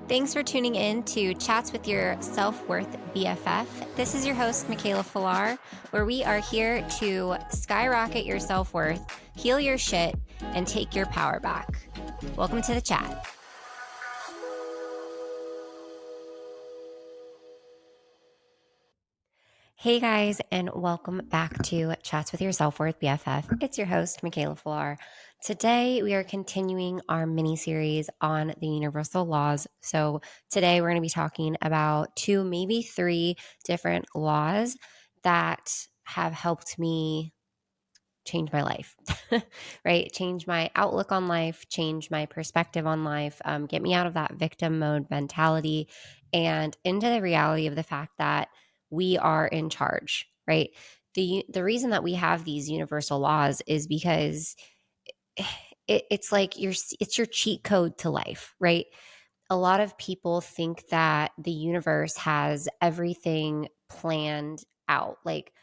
Thanks for tuning in to Chats with Your Self-Worth BFF. This is your host, Michaela Falar, where we are here to skyrocket your self-worth, heal your shit, and take your power back. Welcome to the chat. Hey guys, and welcome back to Chats with Your Self-Worth BFF. It's your host, Michaela Falar. Today, we are continuing our mini-series on the universal laws. So today, we're going to be talking about 2, maybe 3 different laws that have helped me change my life, right? Change my outlook on life, change my perspective on life, get me out of that victim mode mentality and into the reality of the fact that we are in charge, right? The reason that we have these universal laws is because it's like it's your cheat code to life, right? A lot of people think that the universe has everything planned out, like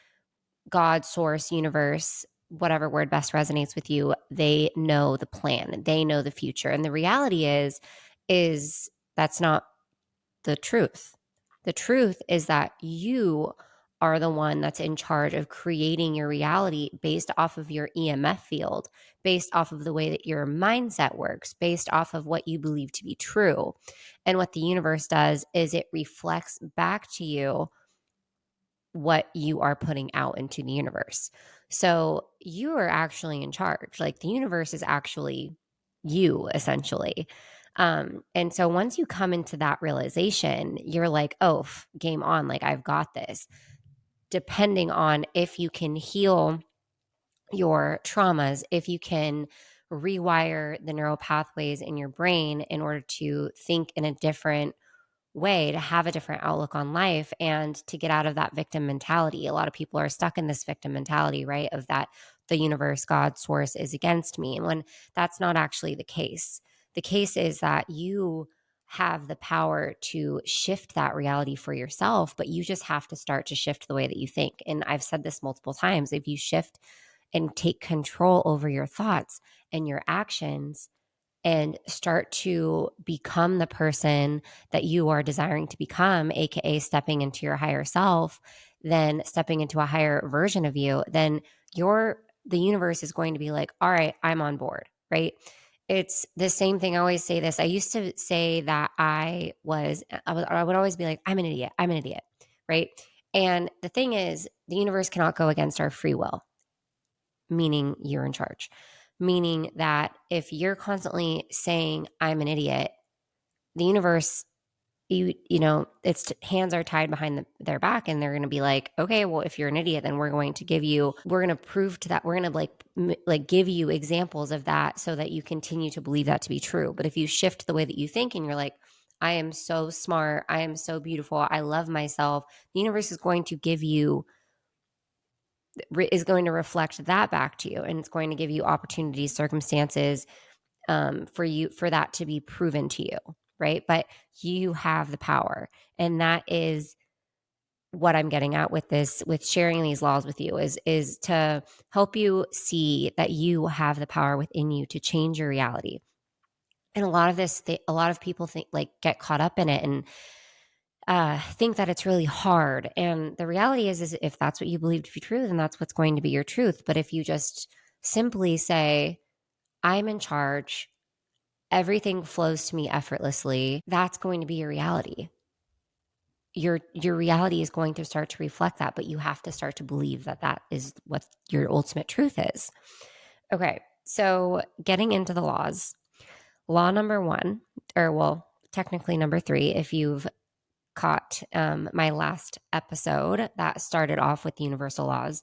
God, source, universe, whatever word best resonates with you, they know the plan, they know the future. And the reality is that's not the truth. The truth is that you are the one that's in charge of creating your reality based off of your EMF field, based off of the way that your mindset works, based off of what you believe to be true. And what the universe does is it reflects back to you what you are putting out into the universe. So you are actually in charge. Like the universe is actually you, essentially. And so once you come into that realization, you're like, oh, game on. Like I've got this. Depending on if you can heal your traumas, if you can rewire the neural pathways in your brain in order to think in a different way, to have a different outlook on life and to get out of that victim mentality. A lot of people are stuck in this victim mentality, right? Of that the universe, God, source is against me. And when that's not actually the case, the case is that you have the power to shift that reality for yourself, but you just have to start to shift the way that you think. And I've said this multiple times. If you shift and take control over your thoughts and your actions, and start to become the person that you are desiring to become, AKA stepping into your higher self, then stepping into a higher version of you, then the universe is going to be like, all right, I'm on board, right? It's the same thing. I always say this. I used to say that I would always be like, I'm an idiot. I'm an idiot, right? And the thing is, the universe cannot go against our free will, meaning you're in charge. Meaning that if you're constantly saying, I'm an idiot, the universe, its hands are tied behind their back and they're going to be like, okay, well, if you're an idiot, then we're going to prove to that. We're going to like give you examples of that so that you continue to believe that to be true. But if you shift the way that you think and you're like, I am so smart, I am so beautiful, I love myself, the universe is going to reflect that back to you, and it's going to give you opportunities, circumstances, for that to be proven to you, right? But you have the power, and that is what I'm getting at with this, with sharing these laws with you, is to help you see that you have the power within you to change your reality. And a lot of people think, like, get caught up in it and think that it's really hard. And the reality is if that's what you believe to be true, then that's what's going to be your truth. But if you just simply say, I'm in charge, everything flows to me effortlessly, that's going to be your reality. Your reality is going to start to reflect that, but you have to start to believe that that is what your ultimate truth is. Okay, so getting into the laws. Law number 1, or well, technically number 3, if you've caught my last episode that started off with the universal laws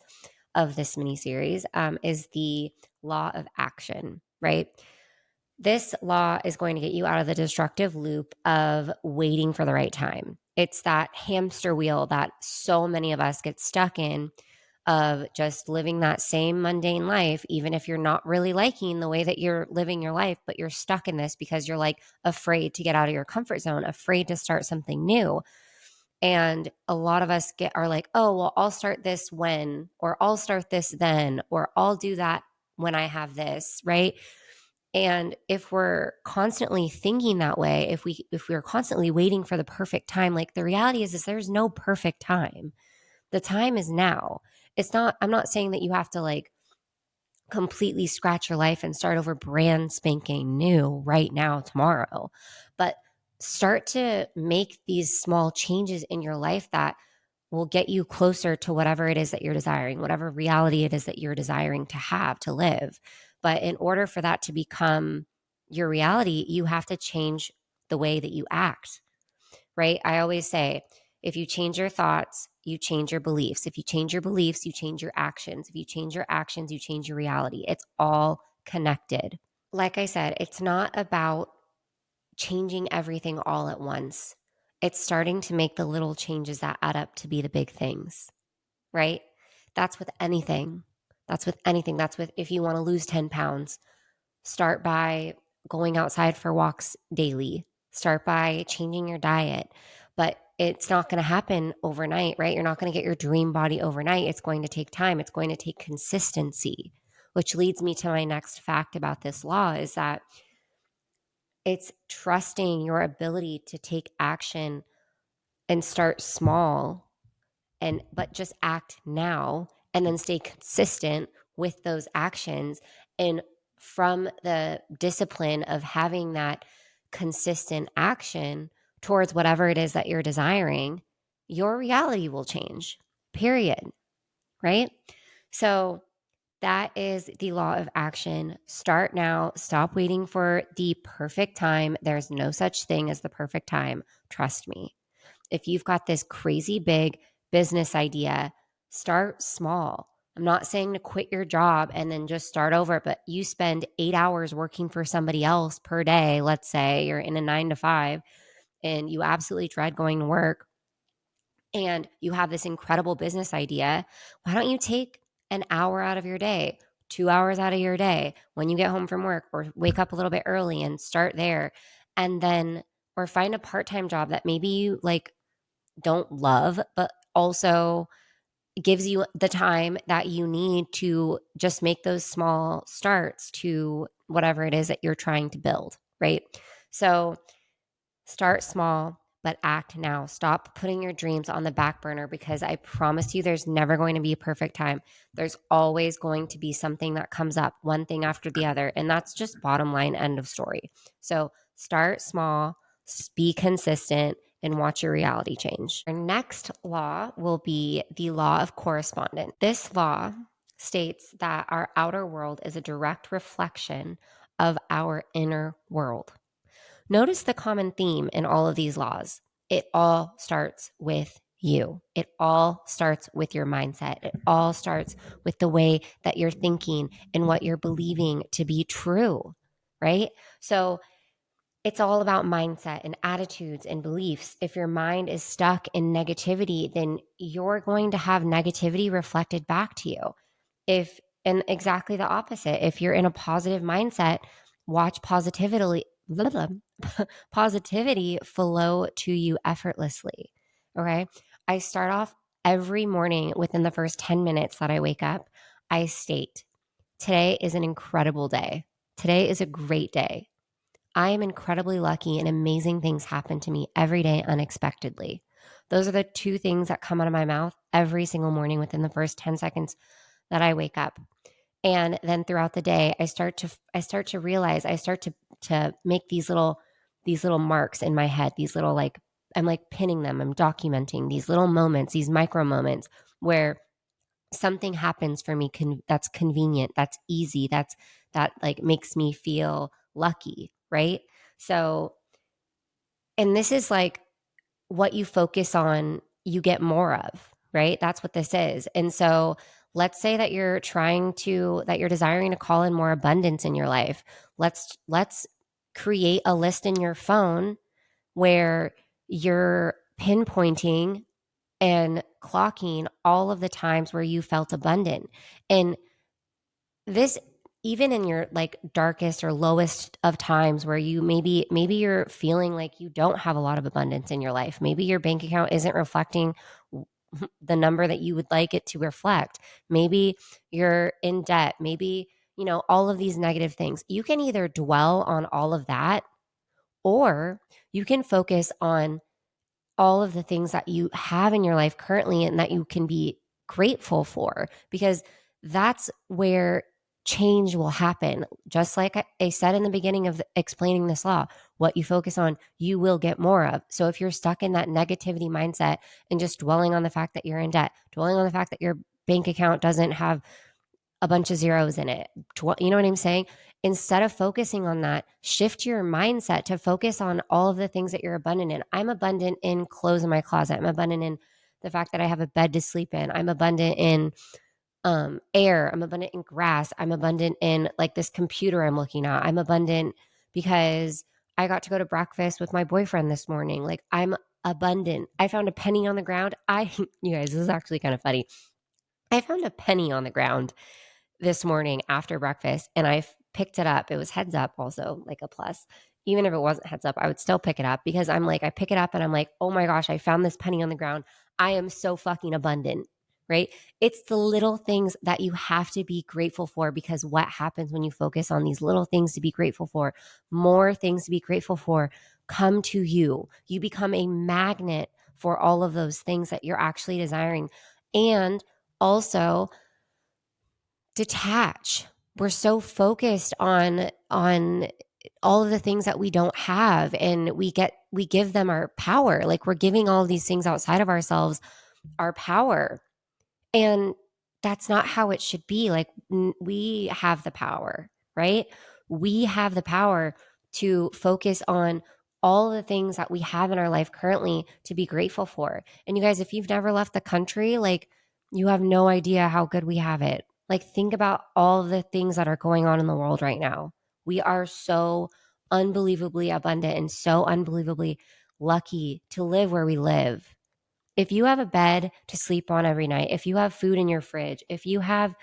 of this mini series, is the law of action, right? This law is going to get you out of the destructive loop of waiting for the right time. It's that hamster wheel that so many of us get stuck in, of just living that same mundane life, even if you're not really liking the way that you're living your life, but you're stuck in this because you're like afraid to get out of your comfort zone, afraid to start something new. And a lot of us are like, oh, well, I'll start this when, or I'll start this then, or I'll do that when I have this, right? And if we're constantly thinking that way, if we're constantly waiting for the perfect time, like the reality is there's no perfect time. The time is now. I'm not saying that you have to like completely scratch your life and start over brand spanking new right now, tomorrow, but start to make these small changes in your life that will get you closer to whatever it is that you're desiring, whatever reality it is that you're desiring to have, to live. But in order for that to become your reality, you have to change the way that you act, right? I always say, if you change your thoughts, you change your beliefs. If you change your beliefs, you change your actions. If you change your actions, you change your reality. It's all connected. Like I said, it's not about changing everything all at once. It's starting to make the little changes that add up to be the big things, right? That's with anything. That's with anything. That's with if you want to lose 10 pounds, start by going outside for walks daily, start by changing your diet. But it's not going to happen overnight, right? You're not going to get your dream body overnight. It's going to take time, it's going to take consistency, which leads me to my next fact about this law is that it's trusting your ability to take action and start small and but just act now and then stay consistent with those actions. And from the discipline of having that consistent action towards whatever it is that you're desiring, your reality will change, period, right? So that is the law of action. Start now. Stop waiting for the perfect time. There's no such thing as the perfect time. Trust me. If you've got this crazy big business idea, start small. I'm not saying to quit your job and then just start over, but you spend 8 hours working for somebody else per day. Let's say you're in a 9 to 5 and you absolutely dread going to work and you have this incredible business idea. Why don't you take an hour out of your day, 2 hours out of your day when you get home from work, or wake up a little bit early and start there? And then, or find a part time job that maybe you like don't love, but also gives you the time that you need to just make those small starts to whatever it is that you're trying to build, right? So start small, but act now. Stop putting your dreams on the back burner because I promise you there's never going to be a perfect time. There's always going to be something that comes up, one thing after the other. And that's just bottom line, end of story. So start small, be consistent, and watch your reality change. Our next law will be the law of correspondence. This law states that our outer world is a direct reflection of our inner world. Notice the common theme in all of these laws. It all starts with you. It all starts with your mindset. It all starts with the way that you're thinking and what you're believing to be true, right? So it's all about mindset and attitudes and beliefs. If your mind is stuck in negativity, then you're going to have negativity reflected back to you. And exactly the opposite, if you're in a positive mindset, watch positivity flow to you effortlessly. Okay. I start off every morning within the first 10 minutes that I wake up. I state, today is an incredible day. Today is a great day. I am incredibly lucky and amazing things happen to me every day unexpectedly. Those are the two things that come out of my mouth every single morning within the first 10 seconds that I wake up. And then throughout the day, I start to realize, I start to make these little marks in my head, these little like I'm like pinning them, I'm documenting these little moments, these micro moments where something happens for me that's convenient, that's easy, that like makes me feel lucky, right? So, and this is like what you focus on, you get more of, right? That's what this is. And so, let's say that you're desiring to call in more abundance in your life. Let's create a list in your phone where you're pinpointing and clocking all of the times where you felt abundant. And this, even in your like darkest or lowest of times where you maybe you're feeling like you don't have a lot of abundance in your life. Maybe your bank account isn't reflecting the number that you would like it to reflect. Maybe you're in debt. Maybe all of these negative things. You can either dwell on all of that, or you can focus on all of the things that you have in your life currently and that you can be grateful for, because that's where change will happen. Just like I said in the beginning of explaining this law, what you focus on, you will get more of. So if you're stuck in that negativity mindset and just dwelling on the fact that you're in debt, dwelling on the fact that your bank account doesn't have a bunch of zeros in it, you know what I'm saying? Instead of focusing on that, shift your mindset to focus on all of the things that you're abundant in. I'm abundant in clothes in my closet. I'm abundant in the fact that I have a bed to sleep in. I'm abundant in air. I'm abundant in grass. I'm abundant in like this computer I'm looking at. I'm abundant because I got to go to breakfast with my boyfriend this morning. Like, I'm abundant. I found a penny on the ground. You guys, this is actually kind of funny. I found a penny on the ground this morning after breakfast, and I picked it up. It was heads up, also like a plus. Even if it wasn't heads up, I would still pick it up, because I'm like, I pick it up and I'm like, oh my gosh, I found this penny on the ground. I am so fucking abundant, right? It's the little things that you have to be grateful for, because what happens when you focus on these little things to be grateful for, more things to be grateful for come to you. You become a magnet for all of those things that you're actually desiring. And also, detach. We're so focused on all of the things that we don't have, and we give them our power. Like, we're giving all of these things outside of ourselves our power. And that's not how it should be. Like, we have the power, right? We have the power to focus on all the things that we have in our life currently to be grateful for. And you guys, if you've never left the country, like, you have no idea how good we have it. Like, think about all the things that are going on in the world right now. We are so unbelievably abundant and so unbelievably lucky to live where we live. If you have a bed to sleep on every night, if you have food in your fridge, if you have,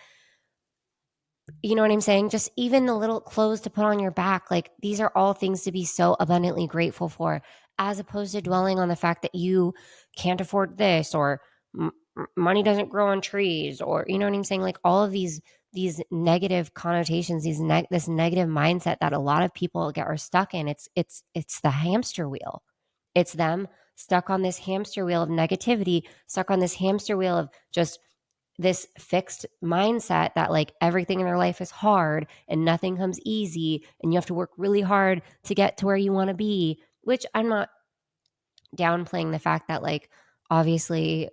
you know what I'm saying? Just even the little clothes to put on your back, like, these are all things to be so abundantly grateful for, as opposed to dwelling on the fact that you can't afford this, or money doesn't grow on trees, or, you know what I'm saying? Like, all of these negative connotations, this negative mindset that a lot of people are stuck in. It's the hamster wheel. It's them stuck on this hamster wheel of negativity, stuck on this hamster wheel of just this fixed mindset that, like, everything in their life is hard and nothing comes easy, and you have to work really hard to get to where you want to be, which I'm not downplaying the fact that, like, obviously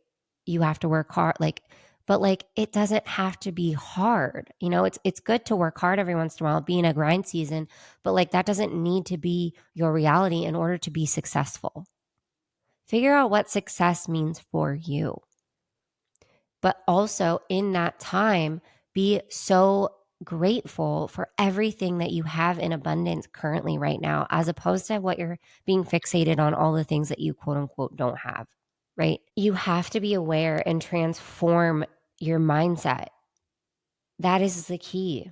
you have to work hard, like, but like, it doesn't have to be hard. It's good to work hard every once in a while, be in a grind season, but like, that doesn't need to be your reality in order to be successful. Figure out what success means for you. But also, in that time, be so grateful for everything that you have in abundance currently right now, as opposed to what you're being fixated on, all the things that you quote unquote don't have, right? You have to be aware and transform your mindset. That is the key.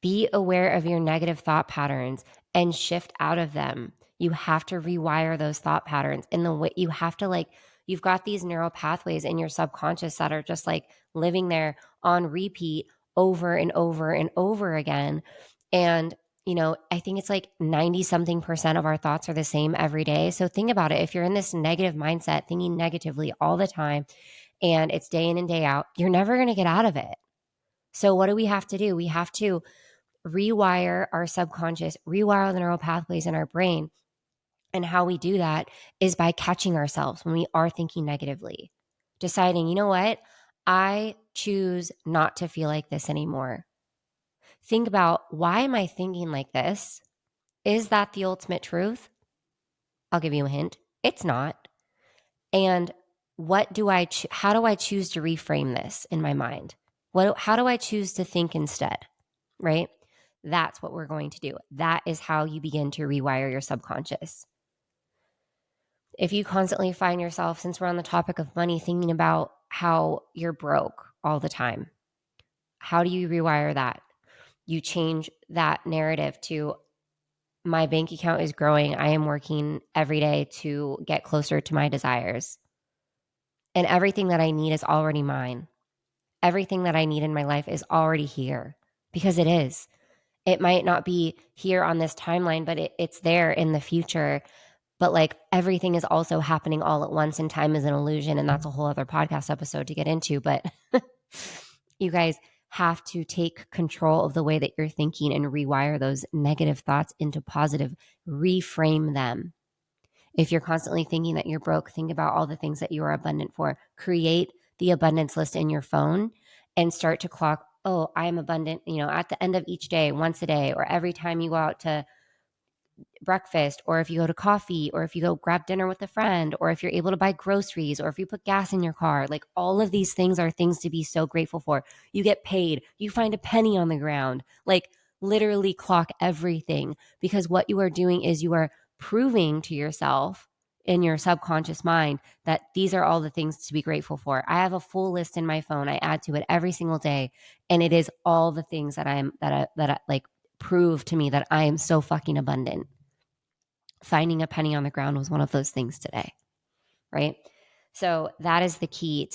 Be aware of your negative thought patterns and shift out of them. You have to rewire those thought patterns in the way you have to, like, you've got these neural pathways in your subconscious that are just like living there on repeat over and over and over again. And, I think it's like 90 something percent of our thoughts are the same every day. So think about it. If you're in this negative mindset, thinking negatively all the time, and it's day in and day out, you're never going to get out of it. So what do we have to do? We have to rewire our subconscious, rewire the neural pathways in our brain. And how we do that is by catching ourselves when we are thinking negatively, deciding, you know what? I choose not to feel like this anymore. Think about, why am I thinking like this? Is that the ultimate truth? I'll give you a hint. It's not. And how do I choose to reframe this in my mind? How do I choose to think instead? Right? That's what we're going to do. That is how you begin to rewire your subconscious. If you constantly find yourself, since we're on the topic of money, thinking about how you're broke all the time, how do you rewire that? You change that narrative to, my bank account is growing. I am working every day to get closer to my desires. And everything that I need is already mine. Everything that I need in my life is already here. because it is. It might not be here on this timeline, but it's there in the future. But like everything is also happening all at once, and time is an illusion. And that's a whole other podcast episode to get into. But you guys have to take control of the way that you're thinking and rewire those negative thoughts into positive, reframe them. If you're constantly thinking that you're broke, think about all the things that you are abundant for. Create the abundance list in your phone and start to clock, oh, I am abundant, at the end of each day, once a day, or every time you go out to breakfast, or if you go to coffee, or if you go grab dinner with a friend, or if you're able to buy groceries, or if you put gas in your car. Like all of these things are things to be so grateful for. You get paid, you find a penny on the ground. Like literally clock everything, because what you are doing is you are proving to yourself in your subconscious mind that these are all the things to be grateful for. I have a full list in my phone. I add to it every single day, and it is all the things that I like prove to me that I am so fucking abundant. Finding a penny on the ground was one of those things today, right? So that is the key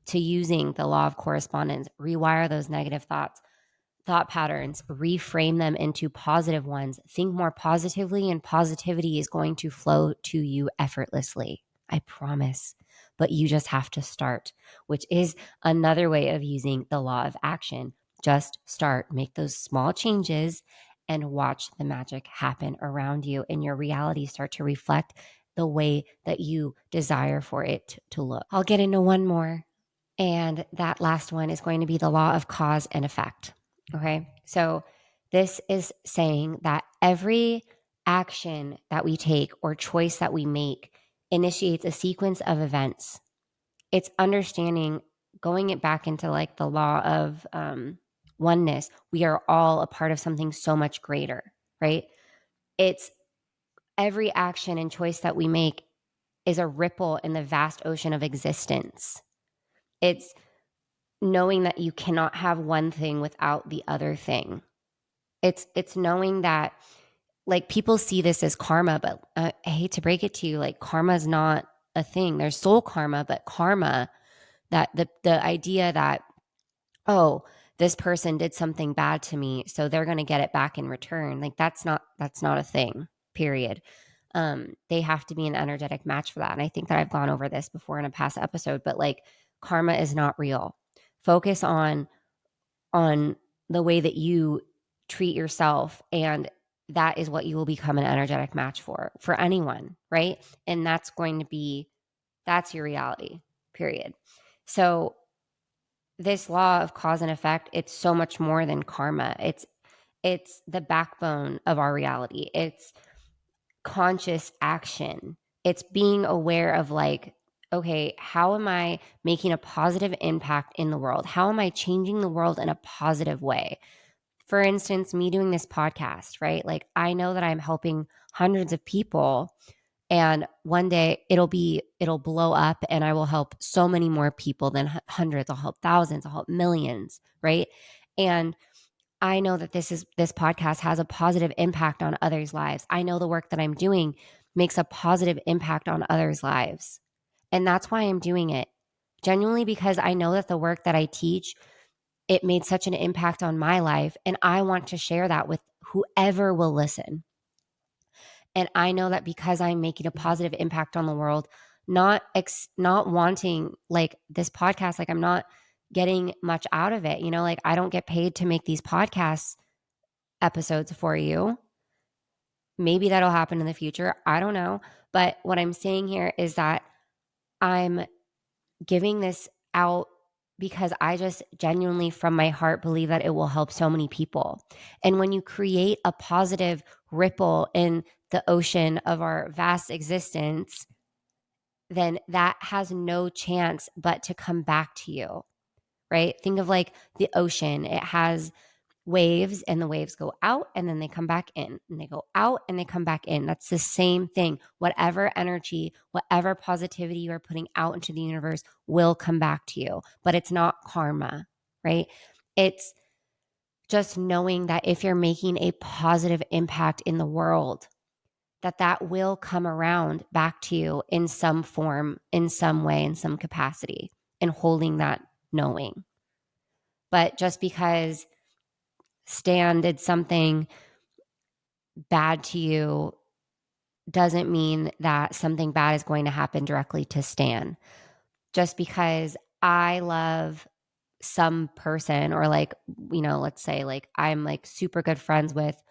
to using the law of correspondence. Rewire those negative thought patterns, reframe them into positive ones. Think more positively, and positivity is going to flow to you effortlessly. I promise. But you just have to start, which is another way of using the law of action. Just start, make those small changes, and watch the magic happen around you, and your reality start to reflect the way that you desire for it to look. I'll get into one more, and that last one is going to be the law of cause and effect. Okay. So this is saying that every action that we take or choice that we make initiates a sequence of events. It's understanding, going it back into like the law of oneness. We are all a part of something so much greater, right? It's every action and choice that we make is a ripple in the vast ocean of existence. It's knowing that you cannot have one thing without the other thing. It's knowing that, like, people see this as karma, but I hate to break it to you, like karma is not a thing. There's soul karma, but karma, that the idea that, oh, this person did something bad to me, so they're going to get it back in return. Like that's not a thing. Period. They have to be an energetic match for that. And I think that I've gone over this before in a past episode, but like karma is not real. Focus on the way that you treat yourself, and that is what you will become an energetic match for anyone, right? And that's your reality, period. So this law of cause and effect, it's so much more than karma. It's the backbone of our reality. It's conscious action. It's being aware of like, okay, how am I making a positive impact in the world? How am I changing the world in a positive way? For instance, me doing this podcast, right? Like I know that I'm helping hundreds of people, and one day it'll blow up, and I will help so many more people than hundreds. I'll help thousands, I'll help millions, right? And I know that this podcast has a positive impact on others' lives. I know the work that I'm doing makes a positive impact on others' lives. And that's why I'm doing it. Genuinely, because I know that the work that I teach, it made such an impact on my life, and I want to share that with whoever will listen. And I know that because I'm making a positive impact on the world, not wanting like this podcast, like I'm not getting much out of it. Like I don't get paid to make these podcast episodes for you. Maybe that'll happen in the future. I don't know. But what I'm saying here is that I'm giving this out because I just genuinely from my heart believe that it will help so many people. And when you create a positive ripple in the ocean of our vast existence, then that has no chance but to come back to you, right? Think of like the ocean. It has waves, and the waves go out and then they come back in, and they go out and they come back in. That's the same thing. Whatever energy, whatever positivity you are putting out into the universe will come back to you, but it's not karma, right? It's just knowing that if you're making a positive impact in the world, that will come around back to you in some form, in some way, in some capacity, and holding that knowing. But just because Stan did something bad to you doesn't mean that something bad is going to happen directly to Stan. Just because I love some person, or like, let's say like I'm like super good friends with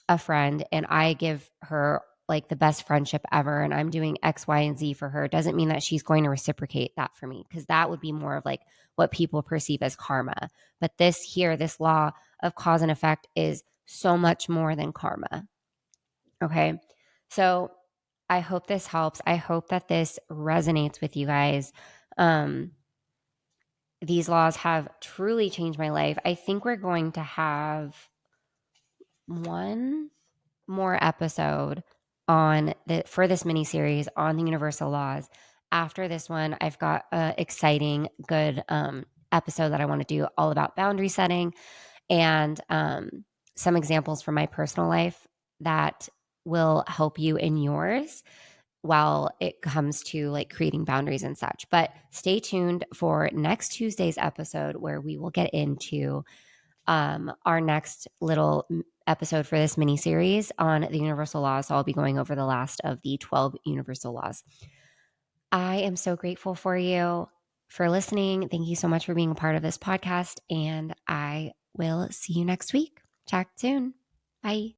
a friend and I give her like the best friendship ever and I'm doing X, Y, and Z for her, doesn't mean that she's going to reciprocate that for me, because that would be more of like what people perceive as karma. But this law of cause and effect is so much more than karma. Okay. So I hope this helps. I hope that this resonates with you guys. These laws have truly changed my life. I think we're going to have one more episode for this mini series on the universal laws. After this one, I've got an exciting, good episode that I want to do all about boundary setting and some examples from my personal life that will help you in yours while it comes to like creating boundaries and such. But stay tuned for next Tuesday's episode where we will get into our next little episode for this mini series on the universal laws. So I'll be going over the last of the 12 universal laws. I am so grateful for you for listening. Thank you so much for being a part of this podcast. And I will see you next week. Chat soon. Bye.